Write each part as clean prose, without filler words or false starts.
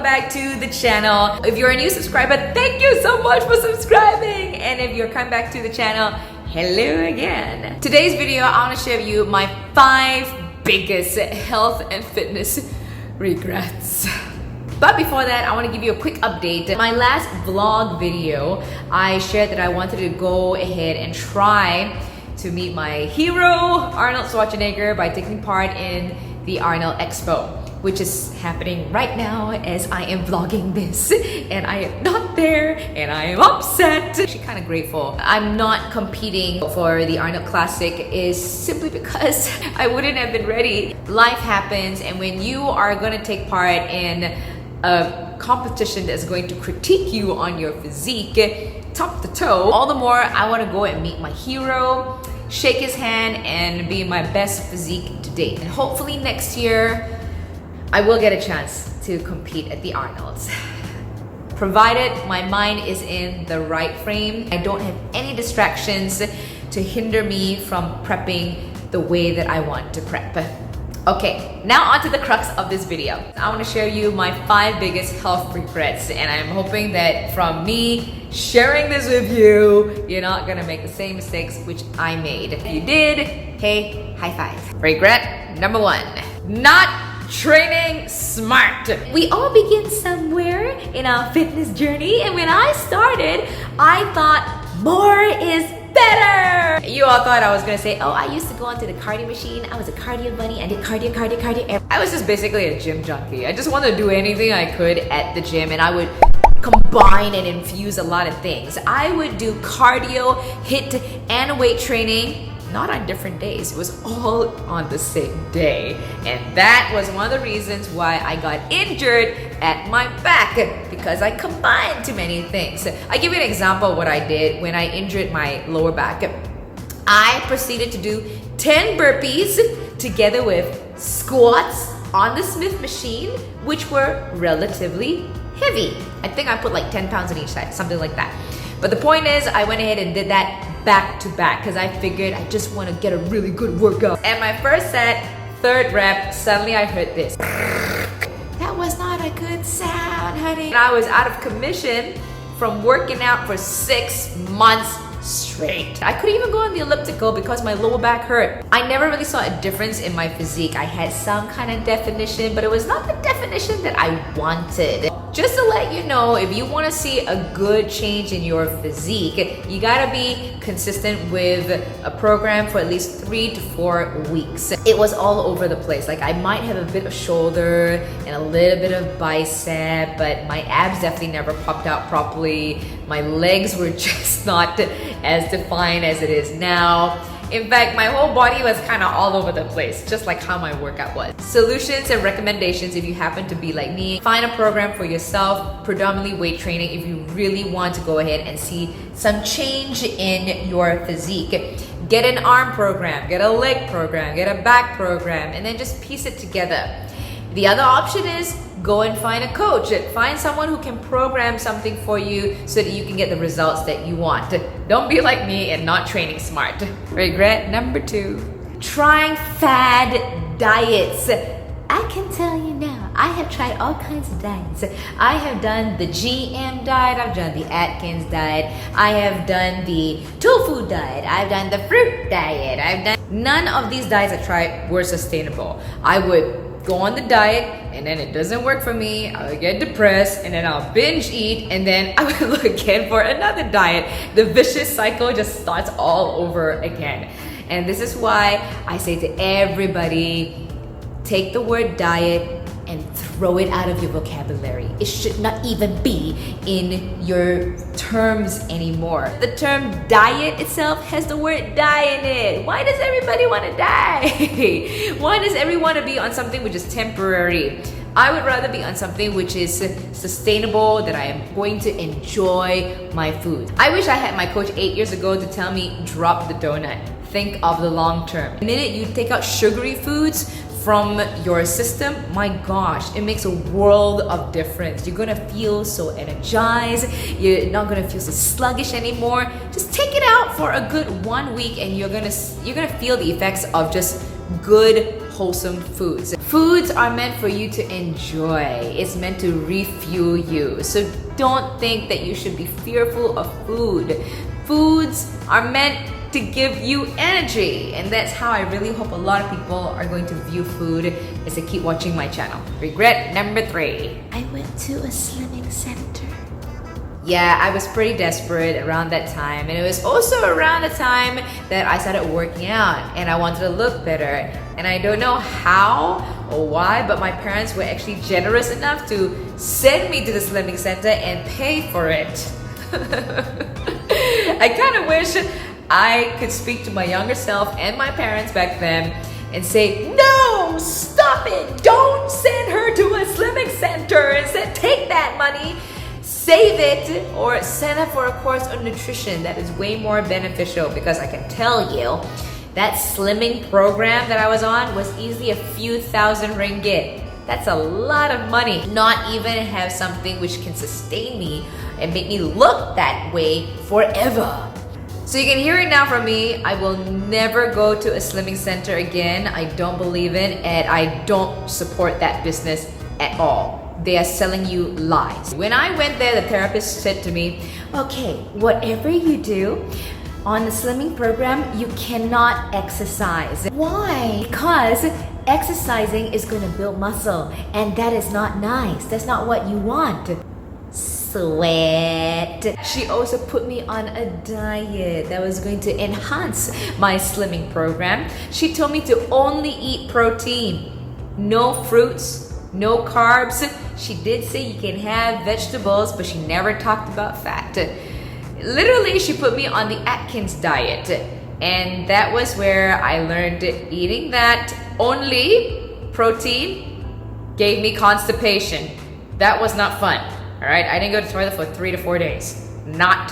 back to the channel. If you're a new subscriber, thank you so much for subscribing. And if you're coming back to the channel, hello again. Today's video, I want to share with you my 5 biggest health and fitness regrets. But before that, I want to give you a quick update. My last vlog video, I shared that I wanted to go ahead and try to meet my hero, Arnold Schwarzenegger, by taking part in the Arnold Expo, which is happening right now as I am vlogging this, and I am not there and I am upset. Actually kind of grateful I'm not competing for the Arnold Classic is simply because I wouldn't have been ready. Life happens, and when you are going to take part in a competition that's going to critique you on your physique top to toe, all the more I want to go and meet my hero, shake his hand, and be my best physique to date. And hopefully next year I will get a chance to compete at the Arnolds, provided my mind is in the right frame. I don't have any distractions to hinder me from prepping the way that I want to prep. Okay, now on to the crux of this video. I want to share you my 5 biggest health regrets, and I'm hoping that from me sharing this with you, you're not gonna make the same mistakes which I made. If you did, hey, high five. Regret number 1, not training smart. We all begin somewhere in our fitness journey, and when I started, I thought more is better. You all thought I was gonna say, oh, I used to go onto the cardio machine. I was a cardio bunny. I did cardio. I was just basically a gym junkie. I just wanted to do anything I could at the gym, and I would combine and infuse a lot of things. I would do cardio, HIIT, and weight training, not on different days. It was all on the same day. And that was one of the reasons why I got injured at my back, because I combined too many things. I give you an example of what I did when I injured my lower back. I proceeded to do 10 burpees together with squats on the Smith machine, which were relatively heavy. I think I put like 10 pounds on each side, something like that. But the point is, I went ahead and did that back to back because I figured I just want to get a really good workout. And my first set, 3rd rep, suddenly I heard this. That was not a good sound, honey. And I was out of commission from working out for 6 months straight. I couldn't even go on the elliptical because my lower back hurt. I never really saw a difference in my physique. I had some kind of definition, but it was not the definition that I wanted. Just to let you know, if you want to see a good change in your physique, you gotta be consistent with a program for at least 3 to 4 weeks. It was all over the place. Like, I might have a bit of shoulder and a little bit of bicep, but my abs definitely never popped out properly. My legs were just not as defined as it is now. In fact, my whole body was kind of all over the place, just like how my workout was. Solutions and recommendations if you happen to be like me. Find a program for yourself, predominantly weight training, if you really want to go ahead and see some change in your physique. Get an arm program, get a leg program, get a back program, and then just piece it together. The other option is go and find a coach. Find someone who can program something for you so that you can get the results that you want. Don't be like me and not training smart. Regret number 2, trying fad diets. I can tell you now, I have tried all kinds of diets. I have done the GM diet, I've done the Atkins diet, I have done the tofu diet, I've done the fruit diet, none of these diets I tried were sustainable. I would go on the diet, and then it doesn't work for me. I would get depressed, and then I'll binge eat, and then I would look again for another diet. The vicious cycle just starts all over again. And this is why I say to everybody, take the word diet and throw it out of your vocabulary. It should not even be in your terms anymore. The term diet itself has the word die in it. Why does everybody want to die? Why does everyone want to be on something which is temporary? I would rather be on something which is sustainable, that I am going to enjoy my food. I wish I had my coach 8 years ago to tell me, drop the donut. Think of the long term. The minute you take out sugary foods from your system, my gosh, it makes a world of difference. You're gonna feel so energized. You're not gonna feel so sluggish anymore. Just take it out for a good 1 week, and you're gonna feel the effects of just good, wholesome foods. Foods are meant for you to enjoy. It's meant to refuel you. So don't think that you should be fearful of food. Foods are meant to give you energy, and that's how I really hope a lot of people are going to view food, is to keep watching my channel. Regret number 3. I went to a slimming center. Yeah, I was pretty desperate around that time, and it was also around the time that I started working out and I wanted to look better. And I don't know how or why, but my parents were actually generous enough to send me to the slimming center and pay for it. I kind of wish I could speak to my younger self and my parents back then and say, no, stop it, don't send her to a slimming center. Instead, take that money, save it, or send her for a course on nutrition that is way more beneficial, because I can tell you that slimming program that I was on was easily a few thousand ringgit. That's a lot of money. Not even have something which can sustain me and make me look that way forever. So you can hear it now from me. I will never go to a slimming center again. I don't believe in, and I don't support that business at all. They are selling you lies. When I went there, the therapist said to me, okay, whatever you do on the slimming program, you cannot exercise. Why? Because exercising is going to build muscle, and that is not nice. That's not what you want. Sweat. She also put me on a diet that was going to enhance my slimming program. She told me to only eat protein, no fruits, no carbs. She did say you can have vegetables, but she never talked about fat. Literally, she put me on the Atkins diet, and that was where I learned eating that only protein gave me constipation. That was not fun. Alright, I didn't go to the toilet for 3 to 4 days. Not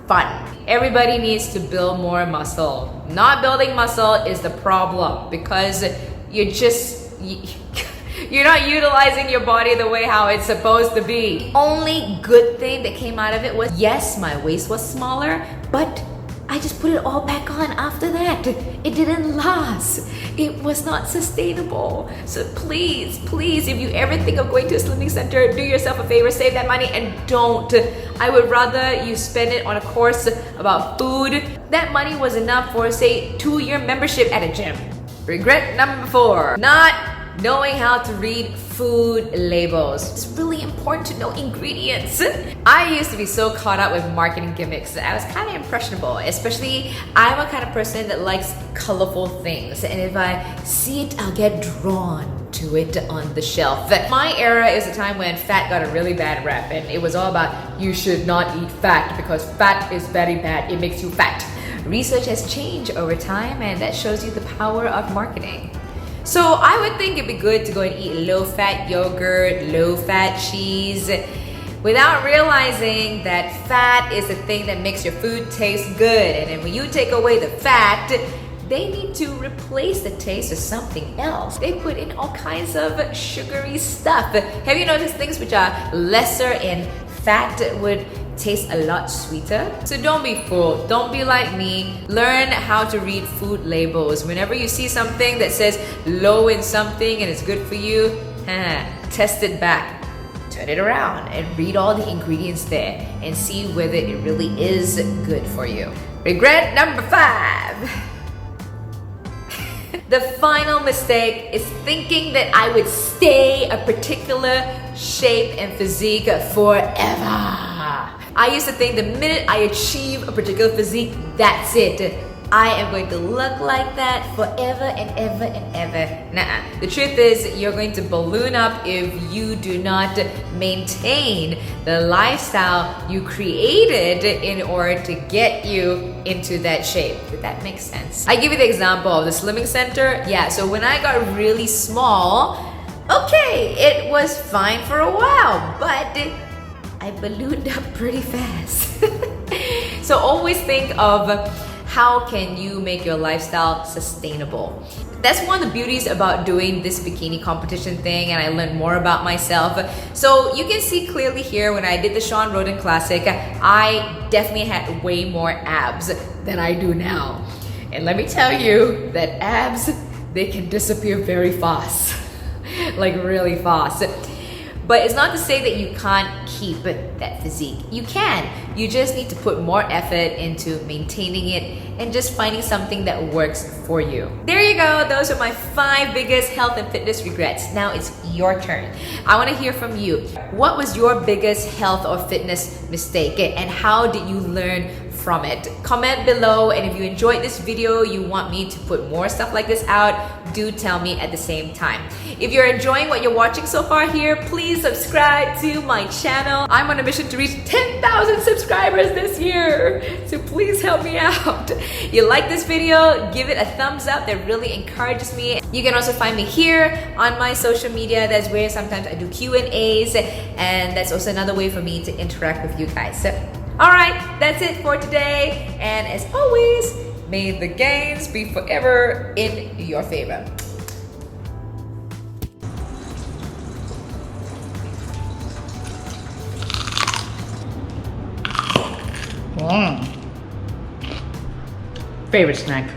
fun. Everybody needs to build more muscle. Not building muscle is the problem, because you're not utilizing your body the way how it's supposed to be. Only good thing that came out of it was, yes, my waist was smaller, but I just put it all back on after that. It didn't last. It was not sustainable. So please, if you ever think of going to a slimming center, do yourself a favor, save that money and don't. I would rather you spend it on a course about food. That money was enough for, say, 2-year membership at a gym. Regret number 4, not knowing how to read food labels. It's really important to know ingredients. I used to be so caught up with marketing gimmicks. I was kind of impressionable, especially I'm a kind of person that likes colorful things, and if I see it, I'll get drawn to it on the shelf. My era is a time when fat got a really bad rap, and it was all about you should not eat fat because fat is very bad, it makes you fat. Research has changed over time, and that shows you the power of marketing. So I would think it'd be good to go and eat low-fat yogurt, low-fat cheese, without realizing that fat is the thing that makes your food taste good. And then when you take away the fat, they need to replace the taste with something else. They put in all kinds of sugary stuff. Have you noticed things which are lesser in fat would taste a lot sweeter? So don't be fooled. Don't be like me. Learn how to read food labels. Whenever you see something that says low in something and it's good for you, test it back. Turn it around and read all the ingredients there and see whether it really is good for you. Regret number 5. The final mistake is thinking that I would stay a particular shape and physique forever. I used to think the minute I achieve a particular physique, that's it. I am going to look like that forever and ever and ever. Nuh-uh. The truth is, you're going to balloon up if you do not maintain the lifestyle you created in order to get you into that shape. Did that make sense? I give you the example of the slimming center. Yeah, so when I got really small, okay, it was fine for a while, but I ballooned up pretty fast. So always think of how can you make your lifestyle sustainable. That's one of the beauties about doing this bikini competition thing, and I learned more about myself. So you can see clearly here when I did the Sean Roden Classic, I definitely had way more abs than I do now. And let me tell you that abs, they can disappear very fast. Like really fast. But it's not to say that you can't keep that physique. You can. You just need to put more effort into maintaining it and just finding something that works for you. There you go. Those are my 5 biggest health and fitness regrets. Now it's your turn. I want to hear from you. What was your biggest health or fitness mistake and how did you learn from it? Comment below, and if you enjoyed this video, you want me to put more stuff like this out, do tell me at the same time. If you're enjoying what you're watching so far here, please subscribe to my channel. I'm on a mission to reach 10,000 subscribers this year, so please help me out. You like this video, give it a thumbs up, that really encourages me. You can also find me here on my social media. That's where sometimes I do Q&As, and that's also another way for me to interact with you guys. So, alright, that's it for today, and as always, may the gains be forever in your favor. Favorite snack.